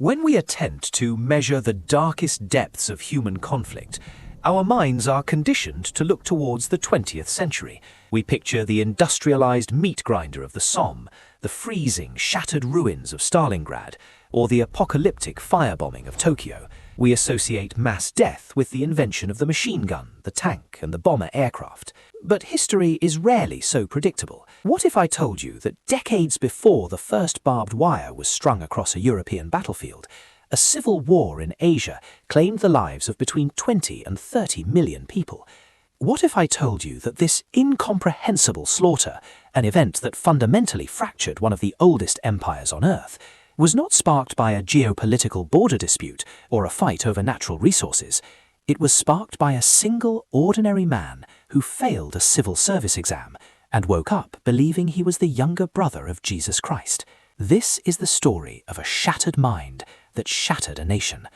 When we attempt to measure the darkest depths of human conflict, our minds are conditioned to look towards the 20th century. We picture the industrialized meat grinder of the Somme, the freezing, shattered ruins of Stalingrad, or the apocalyptic firebombing of Tokyo. We associate mass death with the invention of the machine gun, the tank, and the bomber aircraft. But history is rarely so predictable. What if I told you that decades before the first barbed wire was strung across a European battlefield, a civil war in Asia claimed the lives of between 20 and 30 million people? What if I told you that this incomprehensible slaughter, an event that fundamentally fractured one of the oldest empires on Earth, was not sparked by a geopolitical border dispute or a fight over natural resources? It was sparked by a single ordinary man who failed a civil service exam and woke up believing he was the younger brother of Jesus Christ. This is the story of a shattered mind that shattered a nation.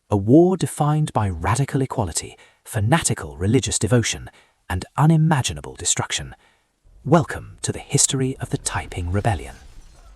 A war defined by radical equality, fanatical religious devotion, and unimaginable destruction. Welcome to the history of the Taiping Rebellion.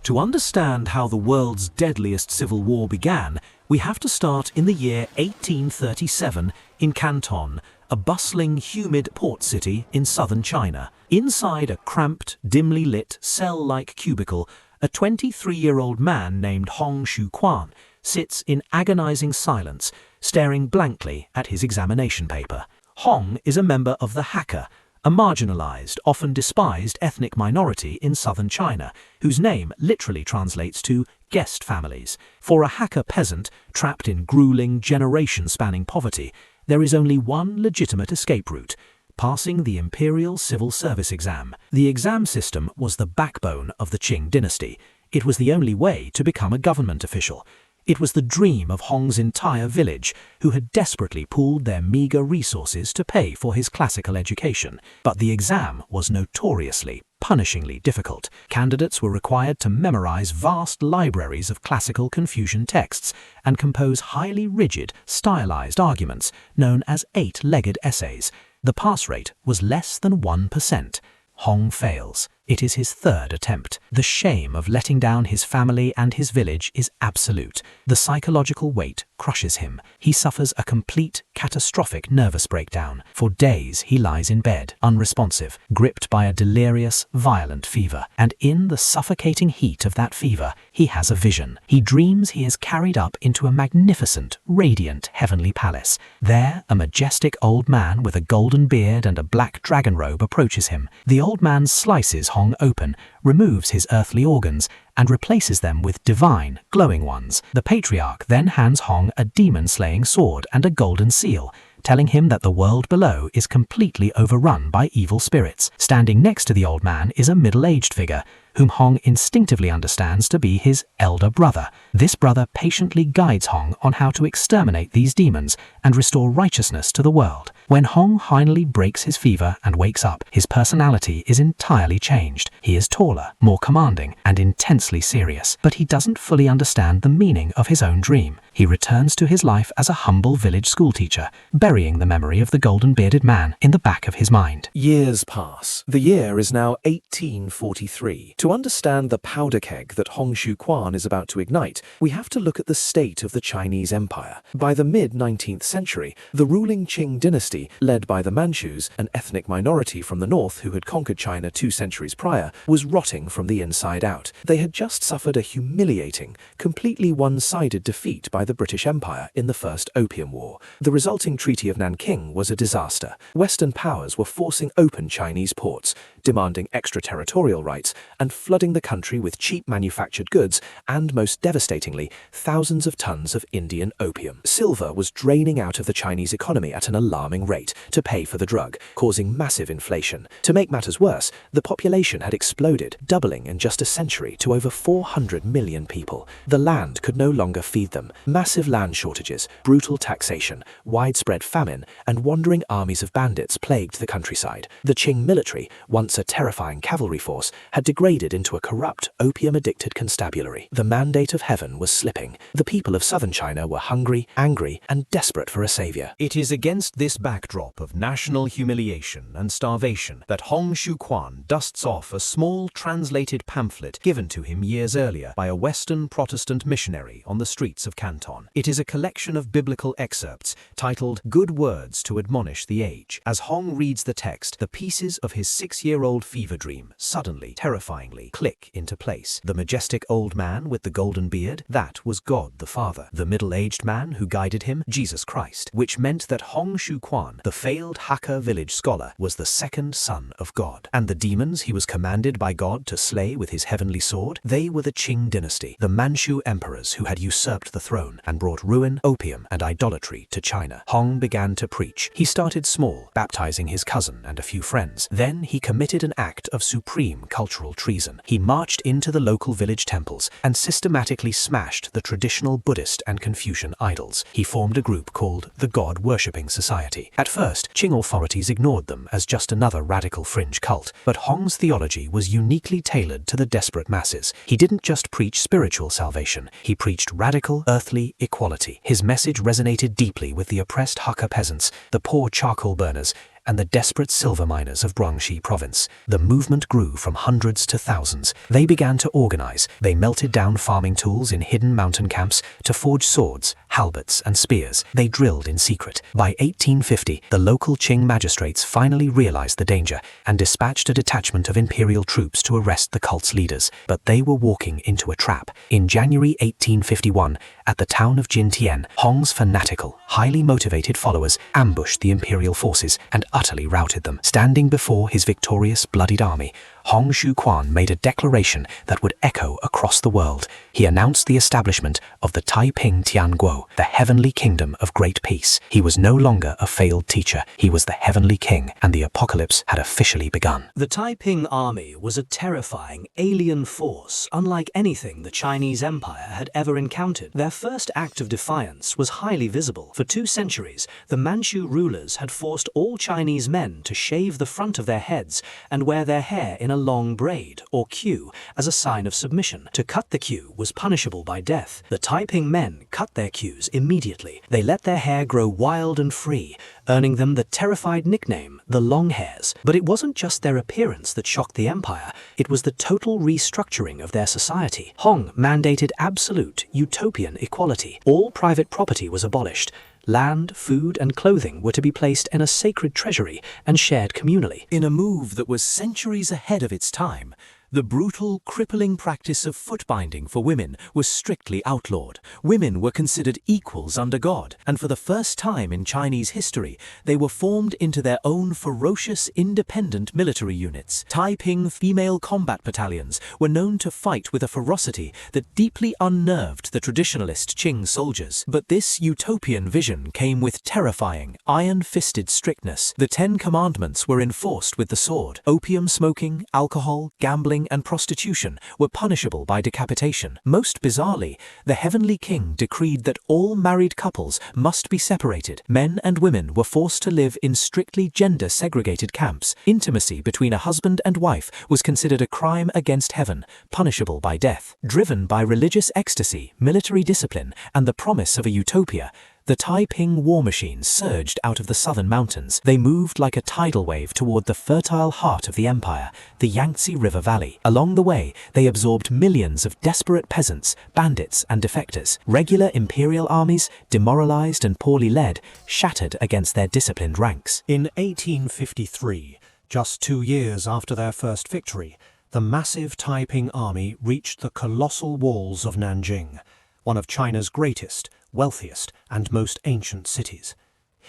To understand how the world's deadliest civil war began, we have to start in the year 1837 in Canton, a bustling, humid port city in southern China. Inside a cramped, dimly lit, cell-like cubicle, a 23-year-old man named Hong Xiuquan sits in agonizing silence, staring blankly at his examination paper. Hong is a member of the Hakka, a marginalized, often despised ethnic minority in southern China, whose name literally translates to guest families. For a Hakka peasant trapped in grueling, generation-spanning poverty, there is only one legitimate escape route: passing the imperial civil service exam. The exam system was the backbone of the Qing Dynasty. It was the only way to become a government official. It was the dream of Hong's entire village, who had desperately pooled their meager resources to pay for his classical education. But the exam was notoriously, punishingly difficult. Candidates were required to memorize vast libraries of classical Confucian texts and compose highly rigid, stylized arguments known as eight-legged essays. The pass rate was less than 1%. Hong fails. It is his third attempt. The shame of letting down his family and his village is absolute. The psychological weight crushes him. He suffers a complete, catastrophic nervous breakdown. For days he lies in bed, unresponsive, gripped by a delirious, violent fever. And in the suffocating heat of that fever, he has a vision. He dreams he is carried up into a magnificent, radiant, heavenly palace. There, a majestic old man with a golden beard and a black dragon robe approaches him. The old man slices Hong open, removes his earthly organs, and replaces them with divine, glowing ones. The patriarch then hands Hong a demon-slaying sword and a golden seal, telling him that the world below is completely overrun by evil spirits. Standing next to the old man is a middle-aged figure, whom Hong instinctively understands to be his elder brother. This brother patiently guides Hong on how to exterminate these demons and restore righteousness to the world. When Hong finally breaks his fever and wakes up, his personality is entirely changed. He is taller, more commanding, and intensely serious, but he doesn't fully understand the meaning of his own dream. He returns to his life as a humble village schoolteacher, burying the memory of the golden-bearded man in the back of his mind. Years pass. The year is now 1843. To understand the powder keg that Hong Xiuquan is about to ignite, we have to look at the state of the Chinese Empire. By the mid-19th century, the ruling Qing Dynasty, led by the Manchus, an ethnic minority from the north who had conquered China 2 centuries prior, was rotting from the inside out. They had just suffered a humiliating, completely one-sided defeat by the British Empire in the First Opium War. The resulting Treaty of Nanjing was a disaster. Western powers were forcing open Chinese ports, demanding extraterritorial rights, and flooding the country with cheap manufactured goods and, most devastatingly, thousands of tons of Indian opium. Silver was draining out of the Chinese economy at an alarming rate to pay for the drug, causing massive inflation. To make matters worse, the population had exploded, doubling in just a century to over 400 million people. The land could no longer feed them. Massive land shortages, brutal taxation, widespread famine, and wandering armies of bandits plagued the countryside. The Qing military, once a terrifying cavalry force, had degraded into a corrupt, opium-addicted constabulary. The mandate of heaven heaven was slipping. The people of southern China were hungry, angry, and desperate for a savior. It is against this backdrop of national humiliation and starvation that Hong Xiuquan dusts off a small translated pamphlet given to him years earlier by a Western Protestant missionary on the streets of Canton. It is a collection of biblical excerpts titled Good Words to Admonish the Age. As Hong reads the text, the pieces of his 6-year-old fever dream suddenly, terrifyingly, click into place. The majestic old man with the golden beard, that was God the Father. The middle-aged man who guided him, Jesus Christ, which meant that Hong Xiuquan, the failed Hakka village scholar, was the second son of God. And the demons he was commanded by God to slay with his heavenly sword, they were the Qing Dynasty, the Manchu emperors who had usurped the throne and brought ruin, opium, and idolatry to China. Hong began to preach. He started small, baptizing his cousin and a few friends. Then he committed an act of supreme cultural treason. He marched into the local village temples and systematically smashed the traditional Buddhist and Confucian idols. He formed a group called the God-Worshipping Society. At first, Qing authorities ignored them as just another radical fringe cult, but Hong's theology was uniquely tailored to the desperate masses. He didn't just preach spiritual salvation, he preached radical, earthly equality. His message resonated deeply with the oppressed Hakka peasants, the poor charcoal burners, and the desperate silver miners of Guangxi province. The movement grew from hundreds to thousands. They began to organize. They melted down farming tools in hidden mountain camps to forge swords, halberds, and spears. They drilled in secret. By 1850, the local Qing magistrates finally realized the danger and dispatched a detachment of imperial troops to arrest the cult's leaders. But they were walking into a trap. In January 1851, at the town of Jintian, Hong's fanatical, highly motivated followers ambushed the imperial forces and utterly routed them. Standing before his victorious, bloodied army, Hong Xiuquan made a declaration that would echo across the world. He announced the establishment of the Taiping Tianguo, the heavenly kingdom of great peace. He was no longer a failed teacher. He was the heavenly king, and the apocalypse had officially begun. The Taiping army was a terrifying, alien force, unlike anything the Chinese Empire had ever encountered. Their first act of defiance was highly visible. For 2 centuries, the Manchu rulers had forced all Chinese men to shave the front of their heads and wear their hair in a long braid, or queue, as a sign of submission. To cut the queue was punishable by death. The Taiping men cut their queues immediately. They let their hair grow wild and free, earning them the terrified nickname, the Longhairs. But it wasn't just their appearance that shocked the empire, it was the total restructuring of their society. Hong mandated absolute, utopian equality. All private property was abolished. Land, food, and clothing were to be placed in a sacred treasury and shared communally. In a move that was centuries ahead of its time, the brutal, crippling practice of foot binding for women was strictly outlawed. Women were considered equals under God, and for the first time in Chinese history, they were formed into their own ferocious, independent military units. Taiping female combat battalions were known to fight with a ferocity that deeply unnerved the traditionalist Qing soldiers. But this utopian vision came with terrifying, iron-fisted strictness. The 10 Commandments were enforced with the sword. Opium smoking, alcohol, gambling, and prostitution were punishable by decapitation. Most bizarrely, the heavenly king decreed that all married couples must be separated. Men and women were forced to live in strictly gender-segregated camps. Intimacy between a husband and wife was considered a crime against heaven, punishable by death. Driven by religious ecstasy, military discipline, and the promise of a utopia, the Taiping war machines surged out of the southern mountains. They moved like a tidal wave toward the fertile heart of the empire, the Yangtze River Valley. Along the way, they absorbed millions of desperate peasants, bandits, and defectors. Regular imperial armies, demoralized and poorly led, shattered against their disciplined ranks. In 1853, just 2 years after their first victory, the massive Taiping army reached the colossal walls of Nanjing, one of China's greatest, wealthiest, and most ancient cities.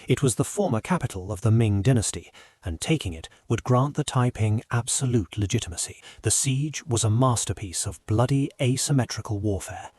It was the former capital of the Ming Dynasty, and taking it would grant the Taiping absolute legitimacy. The siege was a masterpiece of bloody, asymmetrical warfare.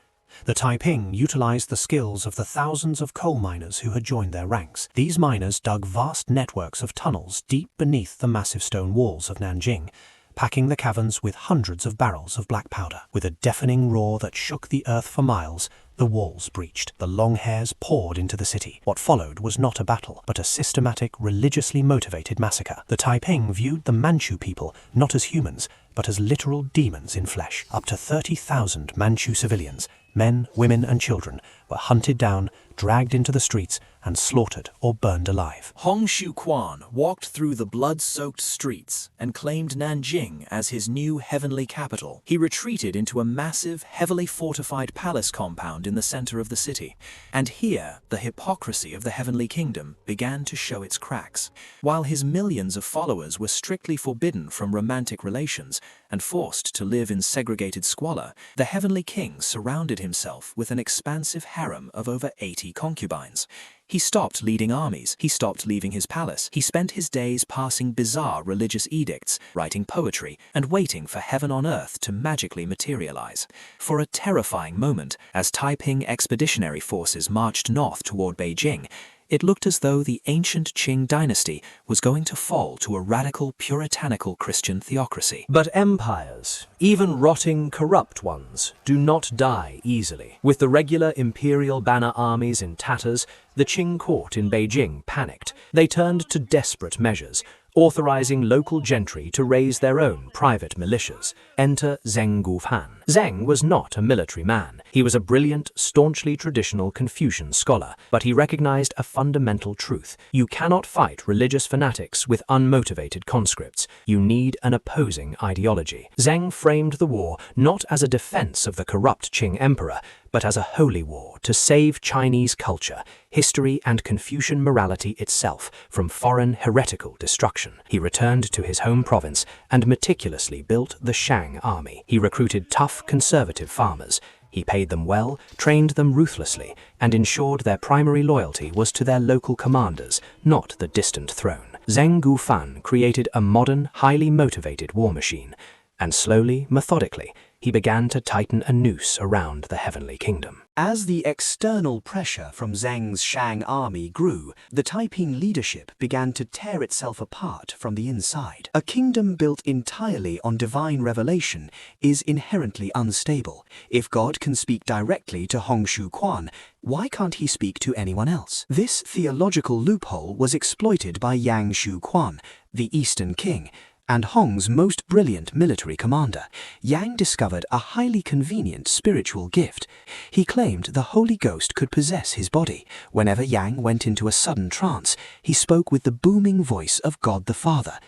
The Taiping utilized the skills of the thousands of coal miners who had joined their ranks. These miners dug vast networks of tunnels deep beneath the massive stone walls of Nanjing, packing the caverns with hundreds of barrels of black powder. With a deafening roar that shook the earth for miles, the walls breached. The Longhairs poured into the city. What followed was not a battle, but a systematic, religiously motivated massacre. The Taiping viewed the Manchu people not as humans, but as literal demons in flesh. Up to 30,000 Manchu civilians, Men, women, and children were hunted down, dragged into the streets, and slaughtered or burned alive. Hong Xiuquan walked through the blood-soaked streets and claimed Nanjing as his new heavenly capital. He retreated into a massive, heavily fortified palace compound in the center of the city. And here, the hypocrisy of the heavenly kingdom began to show its cracks. While his millions of followers were strictly forbidden from romantic relations and forced to live in segregated squalor, the heavenly king surrounded himself with an expansive harem of over 80 concubines. He stopped leading armies, he stopped leaving his palace, he spent his days passing bizarre religious edicts, writing poetry, and waiting for heaven on earth to magically materialize. For a terrifying moment, as Taiping expeditionary forces marched north toward Beijing, it looked as though the ancient Qing Dynasty was going to fall to a radical, puritanical Christian theocracy. But empires, even rotting, corrupt ones, do not die easily. With the regular imperial banner armies in tatters, the Qing court in Beijing panicked. They turned to desperate measures, authorizing local gentry to raise their own private militias. Enter Zheng Gufan. Zheng was not a military man. He was a brilliant, staunchly traditional Confucian scholar, but he recognized a fundamental truth. You cannot fight religious fanatics with unmotivated conscripts. You need an opposing ideology. Zheng framed the war not as a defense of the corrupt Qing emperor, but as a holy war to save Chinese culture, history, and Confucian morality itself from foreign heretical destruction. He returned to his home province and meticulously built the Shang army. He recruited tough, conservative farmers. He paid them well, trained them ruthlessly, and ensured their primary loyalty was to their local commanders, not the distant throne. Zheng Gufan created a modern, highly motivated war machine, and slowly, methodically, he began to tighten a noose around the heavenly kingdom. As the external pressure from Zheng's Shang army grew, the Taiping leadership began to tear itself apart from the inside. A kingdom built entirely on divine revelation is inherently unstable. If God can speak directly to Hong Xiuquan, why can't he speak to anyone else? This theological loophole was exploited by Yang Xiuquan, the Eastern king, and Hong's most brilliant military commander. Yang discovered a highly convenient spiritual gift. He claimed the Holy Ghost could possess his body. Whenever Yang went into a sudden trance, he spoke with the booming voice of God the Father.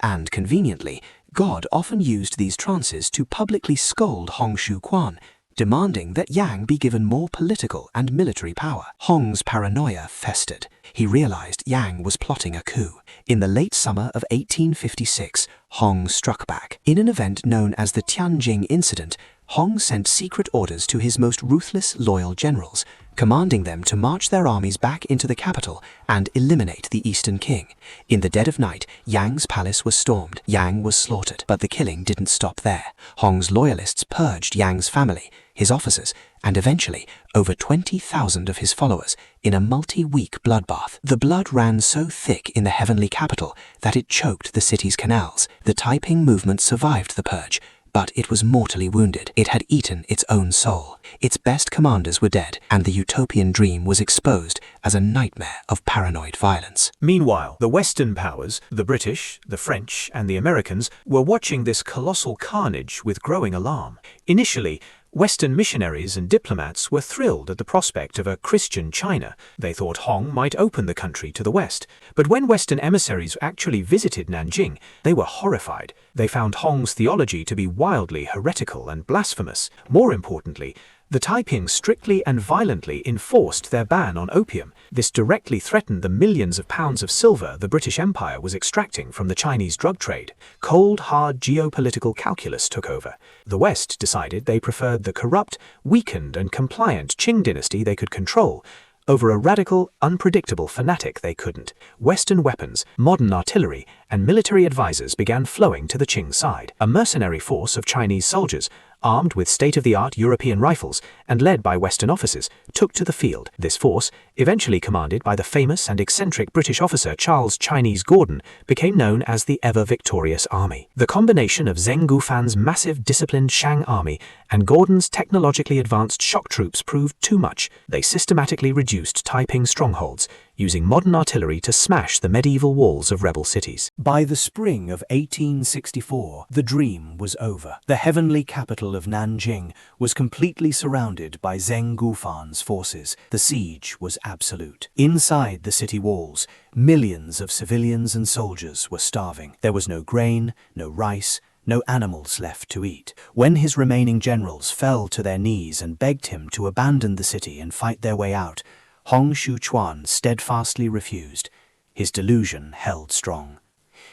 And conveniently, God often used these trances to publicly scold Hong Xiuquan, demanding that Yang be given more political and military power. Hong's paranoia festered. He realized Yang was plotting a coup. In the late summer of 1856, Hong struck back. In an event known as the Tianjing incident, Hong sent secret orders to his most ruthless, loyal generals, commanding them to march their armies back into the capital and eliminate the Eastern king. In the dead of night, Yang's palace was stormed. Yang was slaughtered, but the killing didn't stop there. Hong's loyalists purged Yang's family, his officers, and eventually over 20,000 of his followers in a multi-week bloodbath. The blood ran so thick in the heavenly capital that it choked the city's canals. The Taiping movement survived the purge, but it was mortally wounded. It had eaten its own soul. Its best commanders were dead, and the utopian dream was exposed as a nightmare of paranoid violence. Meanwhile, the Western powers, the British, the French, and the Americans, were watching this colossal carnage with growing alarm. Initially, Western missionaries and diplomats were thrilled at the prospect of a Christian China. They thought Hong might open the country to the West. But when Western emissaries actually visited Nanjing, they were horrified. They found Hong's theology to be wildly heretical and blasphemous. More importantly, the Taiping strictly and violently enforced their ban on opium. This directly threatened the millions of pounds of silver the British Empire was extracting from the Chinese drug trade. Cold, hard geopolitical calculus took over. The West decided they preferred the corrupt, weakened, and compliant Qing dynasty they could control over a radical, unpredictable fanatic they couldn't. Western weapons, modern artillery, and military advisors began flowing to the Qing side. A mercenary force of Chinese soldiers, armed with state-of-the-art European rifles and led by Western officers, took to the field. This force, eventually commanded by the famous and eccentric British officer Charles Chinese Gordon, became known as the ever-victorious army. The combination of Zheng Gufan's massive, disciplined Shang army and Gordon's technologically advanced shock troops proved too much. They systematically reduced Taiping strongholds, using modern artillery to smash the medieval walls of rebel cities. By the spring of 1864, the dream was over. The heavenly capital of Nanjing was completely surrounded by Zheng Gufan's forces. The siege was absolute. Inside the city walls, millions of civilians and soldiers were starving. There was no grain, no rice, no animals left to eat. When his remaining generals fell to their knees and begged him to abandon the city and fight their way out, Hong Xiuquan steadfastly refused. His delusion held strong.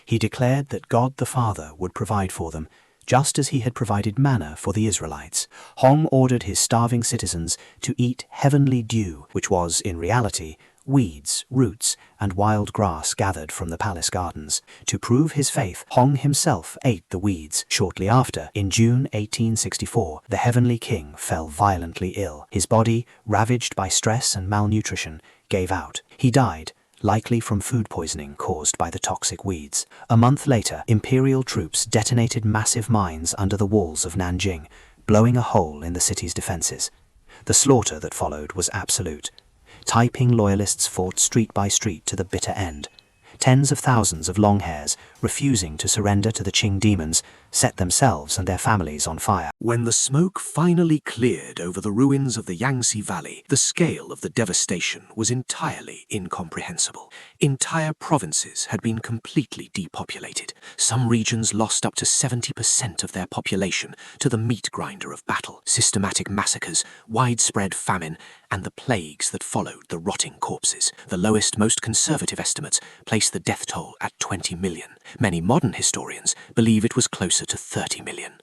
He declared that God the Father would provide for them, just as he had provided manna for the Israelites. Hong ordered his starving citizens to eat heavenly dew, which was, in reality, weeds, roots, and wild grass gathered from the palace gardens. To prove his faith, Hong himself ate the weeds. Shortly after, in June 1864, the heavenly king fell violently ill. His body, ravaged by stress and malnutrition, gave out. He died, likely from food poisoning caused by the toxic weeds. A month later, imperial troops detonated massive mines under the walls of Nanjing, blowing a hole in the city's defenses. The slaughter that followed was absolute. Taiping loyalists fought street by street to the bitter end. Tens of thousands of Longhairs, refusing to surrender to the Qing demons, set themselves and their families on fire. When the smoke finally cleared over the ruins of the Yangtze Valley, the scale of the devastation was entirely incomprehensible. Entire provinces had been completely depopulated. Some regions lost up to 70% of their population to the meat grinder of battle, systematic massacres, widespread famine, and the plagues that followed the rotting corpses. The lowest, most conservative estimates place the death toll at 20 million. Many modern historians believe it was closer to 30 million.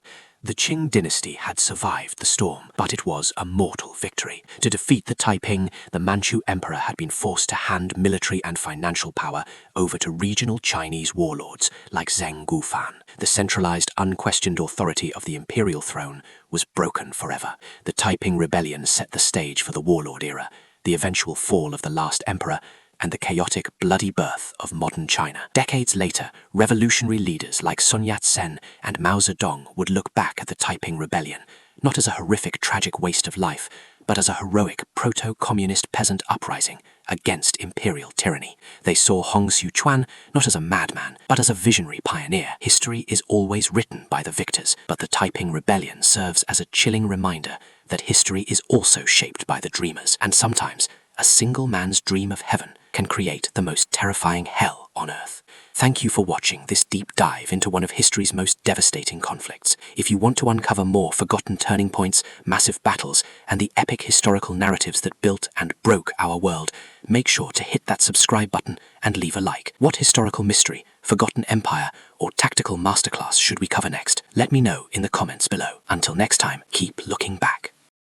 The Qing Dynasty had survived the storm, but it was a mortal victory. To defeat the Taiping, the Manchu emperor had been forced to hand military and financial power over to regional Chinese warlords like Zheng Gufan. The centralized, unquestioned authority of the imperial throne was broken forever. The Taiping Rebellion set the stage for the warlord era, the eventual fall of the last emperor, and the chaotic, bloody birth of modern China. Decades later, revolutionary leaders like Sun Yat-sen and Mao Zedong would look back at the Taiping Rebellion, not as a horrific, tragic waste of life, but as a heroic, proto-communist peasant uprising against imperial tyranny. They saw Hong Xiuquan not as a madman, but as a visionary pioneer. History is always written by the victors, but the Taiping Rebellion serves as a chilling reminder that history is also shaped by the dreamers, and sometimes a single man's dream of heaven can create the most terrifying hell on earth. Thank you for watching this deep dive into one of history's most devastating conflicts. If you want to uncover more forgotten turning points, massive battles, and the epic historical narratives that built and broke our world, make sure to hit that subscribe button and leave a like. What historical mystery, forgotten empire, or tactical masterclass should we cover next? Let me know in the comments below. Until next time, keep looking back.